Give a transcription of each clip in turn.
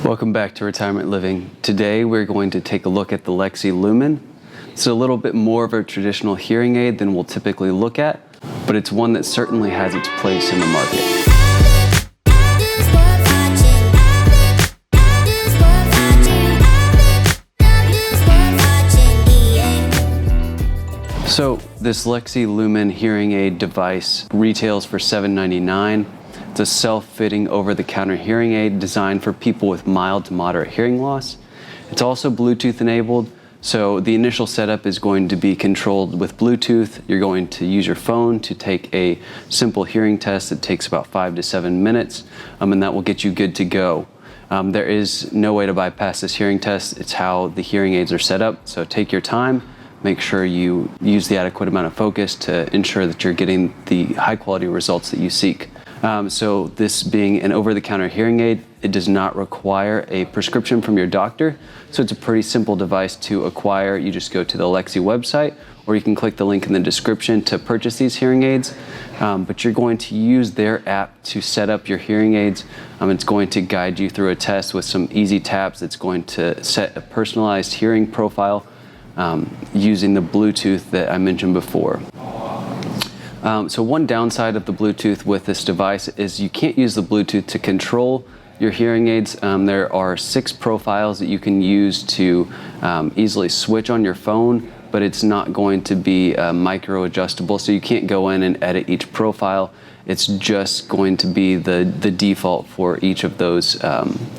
Welcome back to Retirement Living. Today we're going to take a look at the Lexie Lumen. It's a little bit more of a traditional hearing aid than we'll typically look at, but it's one that certainly has its place in the market. So this Lexie Lumen hearing aid device retails for $7.99. It's a self-fitting over-the-counter hearing aid designed for people with mild to moderate hearing loss. It's also Bluetooth enabled, so the initial setup is going to be controlled with Bluetooth. You're going to use your phone to take a simple hearing test that takes about 5 to 7 minutes, and that will get you good to go. There is no way to bypass this hearing test. It's how the hearing aids are set up, so take your time. Make sure you use the adequate amount of focus to ensure that you're getting the high quality results that you seek. So this being an over-the-counter hearing aid, it does not require a prescription from your doctor. So it's a pretty simple device to acquire. You just go to the Lexie website, or you can click the link in the description to purchase these hearing aids. But you're going to use their app to set up your hearing aids. It's going to guide you through a test with some easy taps. It's going to set a personalized hearing profile using the Bluetooth that I mentioned before. So one downside of the Bluetooth with this device is you can't use the Bluetooth to control your hearing aids. There are 6 profiles that you can use to easily switch on your phone, but it's not going to be micro adjustable, so you can't go in and edit each profile. It's just going to be the default for each of those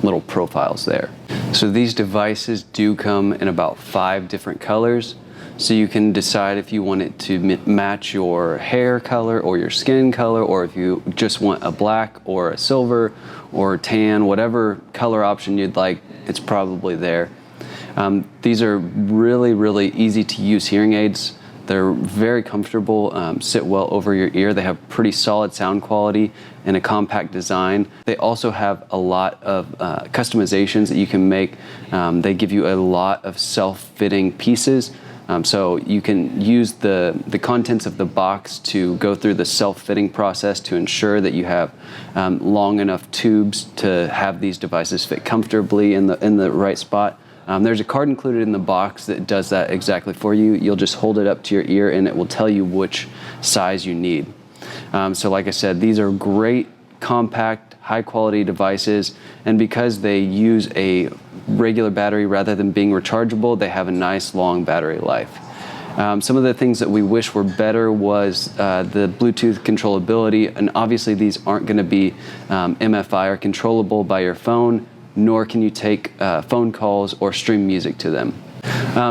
little profiles there. So these devices do come in about 5 different colors. So you can decide if you want it to match your hair color or your skin color, or if you just want a black or a silver or tan, whatever color option you'd like, it's probably there. These are really easy to use hearing aids. They're very comfortable, sit well over your ear. They have pretty solid sound quality and a compact design. They also have a lot of customizations that you can make. They give you a lot of self-fitting pieces. So you can use the contents of the box to go through the self-fitting process to ensure that you have long enough tubes to have these devices fit comfortably in the right spot. There's a card included in the box that does that exactly for you. You'll just hold it up to your ear and it will tell you which size you need. So like I said, these are great, compact, high quality devices, and because they use a regular battery rather than being rechargeable, they have a nice long battery life. Some of the things that we wish were better was the Bluetooth controllability, and obviously these aren't going to be MFI or controllable by your phone, nor can you take phone calls or stream music to them.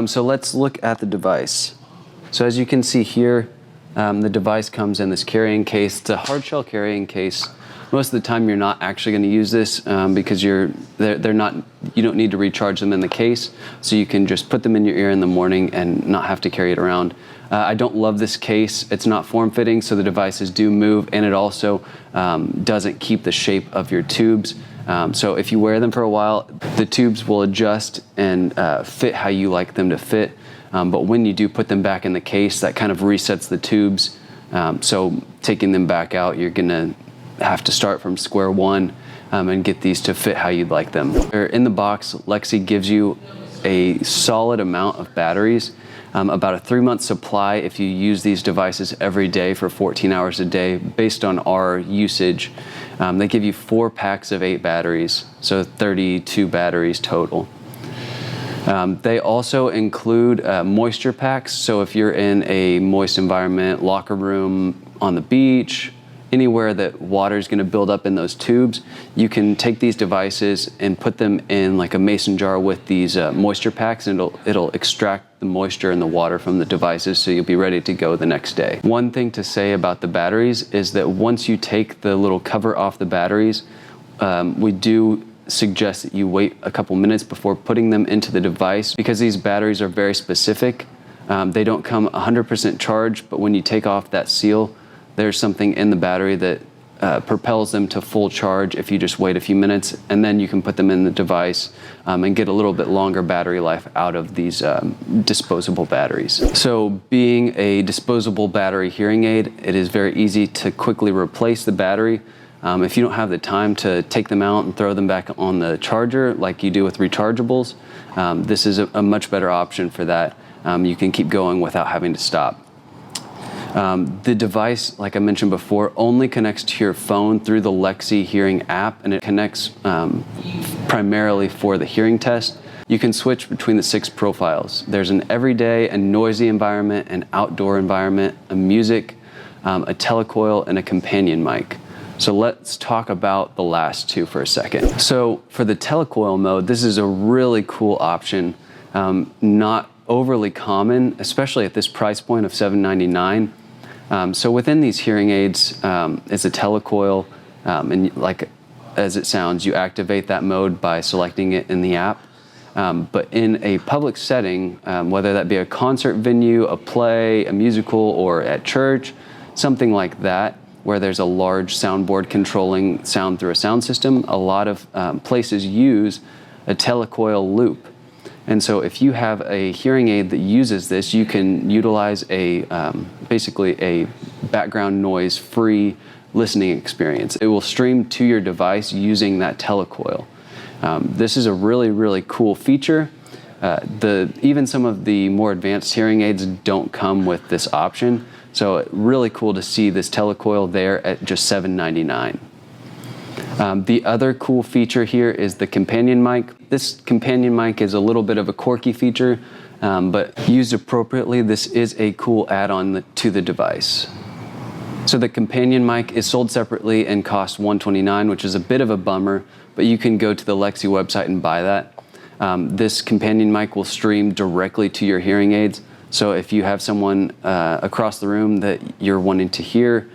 So let's look at the device. So as you can see here, the device comes in this carrying case. It's a hard shell carrying case. Most of the time you're not actually going to use this because you don't need to recharge them in the case, so you can just put them in your ear in the morning and not have to carry it around. I don't love this case. It's not form-fitting, so the devices do move, and it also doesn't keep the shape of your tubes. So if you wear them for a while, the tubes will adjust and fit how you like them to fit. But when you do put them back in the case, that kind of resets the tubes. So taking them back out, you're gonna have to start from square one and get these to fit how you'd like them. In the box, Lexie gives you a solid amount of batteries, about a 3-month supply if you use these devices every day for 14 hours a day based on our usage. They give you 4 packs of 8 batteries, so 32 batteries total. They also include moisture packs, so if you're in a moist environment, locker room, on the beach, anywhere that water is going to build up in those tubes, you can take these devices and put them in like a mason jar with these moisture packs, and it'll extract the moisture and the water from the devices, so you'll be ready to go the next day. One thing to say about the batteries is that once you take the little cover off the batteries, we do suggest that you wait a couple minutes before putting them into the device, because these batteries are very specific. They don't come 100% charged, but when you take off that seal, there's something in the battery that propels them to full charge if you just wait a few minutes, and then you can put them in the device and get a little bit longer battery life out of these disposable batteries. So being a disposable battery hearing aid, it is very easy to quickly replace the battery. If you don't have the time to take them out and throw them back on the charger like you do with rechargeables, this is a much better option for that. You can keep going without having to stop. The device, like I mentioned before, only connects to your phone through the Lexie Hearing app, and it connects primarily for the hearing test. You can switch between the 6 profiles. There's an everyday and noisy environment, an outdoor environment, a music, a telecoil, and a companion mic. So let's talk about the last 2 for a second. So for the telecoil mode, this is a really cool option, not overly common, especially at this price point of $799. So within these hearing aids is a telecoil, and like as it sounds, you activate that mode by selecting it in the app. But in a public setting, whether that be a concert venue, a play, a musical, or at church, something like that, where there's a large soundboard controlling sound through a sound system, a lot of places use a telecoil loop. And so if you have a hearing aid that uses this, you can utilize basically a background noise free listening experience. It will stream to your device using that telecoil. This is a really, really cool feature. Even some of the more advanced hearing aids don't come with this option. So really cool to see this telecoil there at just $799. The other cool feature here is the companion mic. This companion mic is a little bit of a quirky feature, but used appropriately, this is a cool add-on to the device. So the companion mic is sold separately and costs $129, which is a bit of a bummer, but you can go to the Lexie website and buy that. This companion mic will stream directly to your hearing aids. So if you have someone across the room that you're wanting to hear,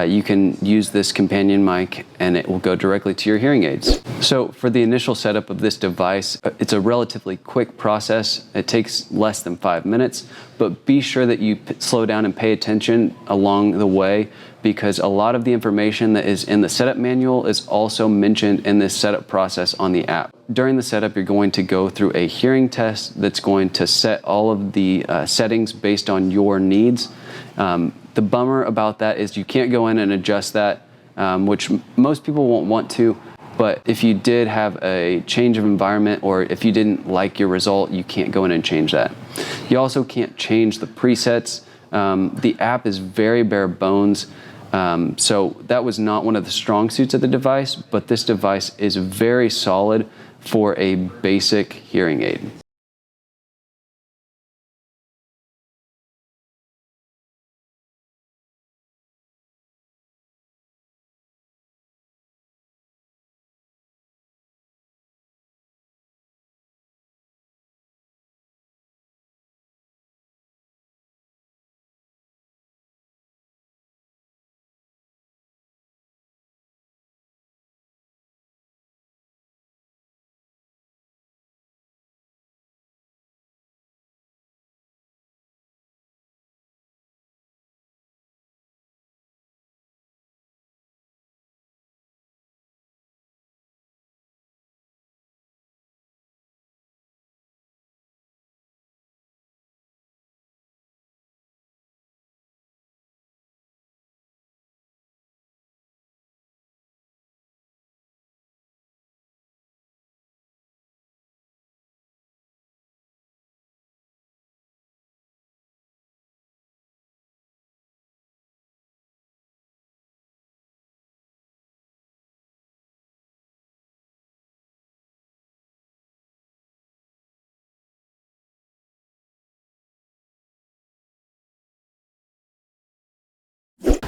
you can use this companion mic and it will go directly to your hearing aids. So for the initial setup of this device, it's a relatively quick process. It takes less than 5 minutes, but be sure that you slow down and pay attention along the way, because a lot of the information that is in the setup manual is also mentioned in this setup process on the app. During the setup, you're going to go through a hearing test that's going to set all of the settings based on your needs. The bummer about that is you can't go in and adjust that, which most people won't want to, but if you did have a change of environment or if you didn't like your result, you can't go in and change that. You also can't change the presets. The app is very bare bones, so that was not one of the strong suits of the device, but this device is very solid for a basic hearing aid.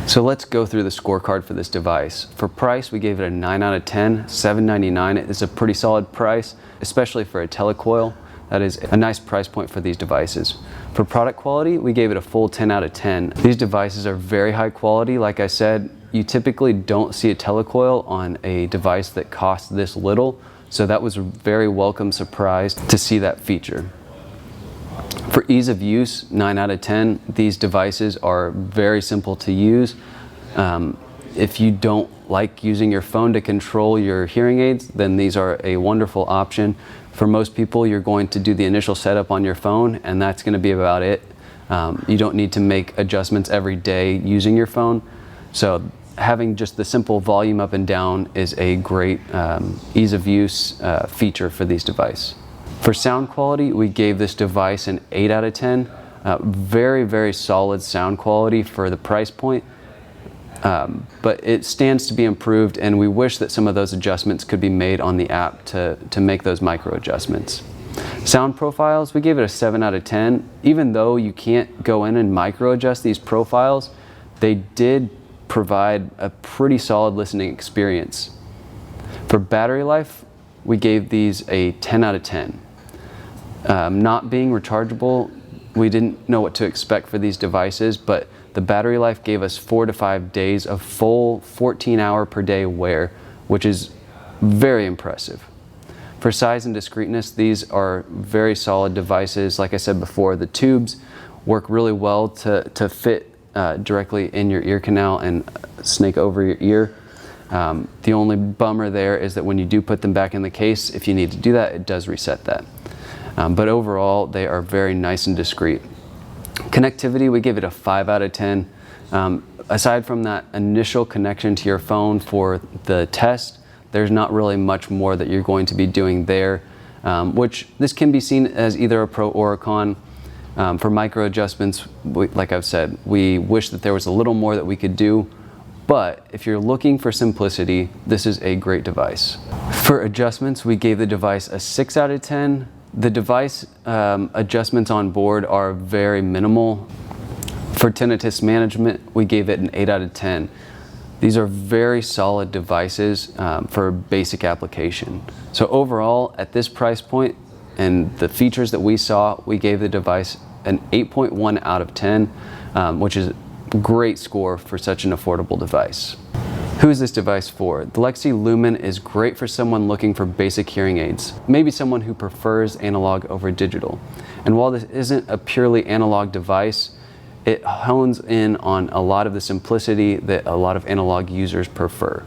So let's go through the scorecard for this device. For price, we gave it a 9 out of 10. $799 is a pretty solid price, especially for a telecoil. That is a nice price point for these devices. For product quality, we gave it a full 10 out of 10. These devices are very high quality. Like I said, you typically don't see a telecoil on a device that costs this little, so that was a very welcome surprise to see that feature. For ease of use, 9 out of 10. These devices are very simple to use. If you don't like using your phone to control your hearing aids, then these are a wonderful option. For most people, you're going to do the initial setup on your phone, and that's going to be about it. You don't need to make adjustments every day using your phone. So having just the simple volume up and down is a great ease of use feature for these devices. For sound quality, we gave this device an 8 out of 10. Very, very solid sound quality for the price point, but it stands to be improved, and we wish that some of those adjustments could be made on the app to make those micro adjustments. Sound profiles, we gave it a 7 out of 10. Even though you can't go in and micro adjust these profiles, they did provide a pretty solid listening experience. For battery life, we gave these a 10 out of 10. Not being rechargeable, we didn't know what to expect for these devices, but the battery life gave us 4 to 5 days of full 14-hour per day wear, which is very impressive. For size and discreteness, these are very solid devices. Like I said before, the tubes work really well to fit directly in your ear canal and snake over your ear. The only bummer there is that when you do put them back in the case, if you need to do that, it does reset that. But overall, they are very nice and discreet. Connectivity, we give it a 5 out of 10. Aside from that initial connection to your phone for the test, there's not really much more that you're going to be doing there, which this can be seen as either a pro or a con. For micro adjustments, like I've said, we wish that there was a little more that we could do, but if you're looking for simplicity, this is a great device. For adjustments, we gave the device a 6 out of 10. The device adjustments on board are very minimal. For tinnitus management, we gave it an 8 out of 10. These are very solid devices for basic application. So overall, at this price point and the features that we saw, we gave the device an 8.1 out of 10, which is a great score for such an affordable device. Who is this device for? The Lexie Lumen is great for someone looking for basic hearing aids, maybe someone who prefers analog over digital. And while this isn't a purely analog device, it hones in on a lot of the simplicity that a lot of analog users prefer.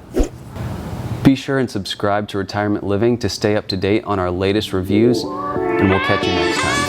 Be sure and subscribe to Retirement Living to stay up to date on our latest reviews, and we'll catch you next time.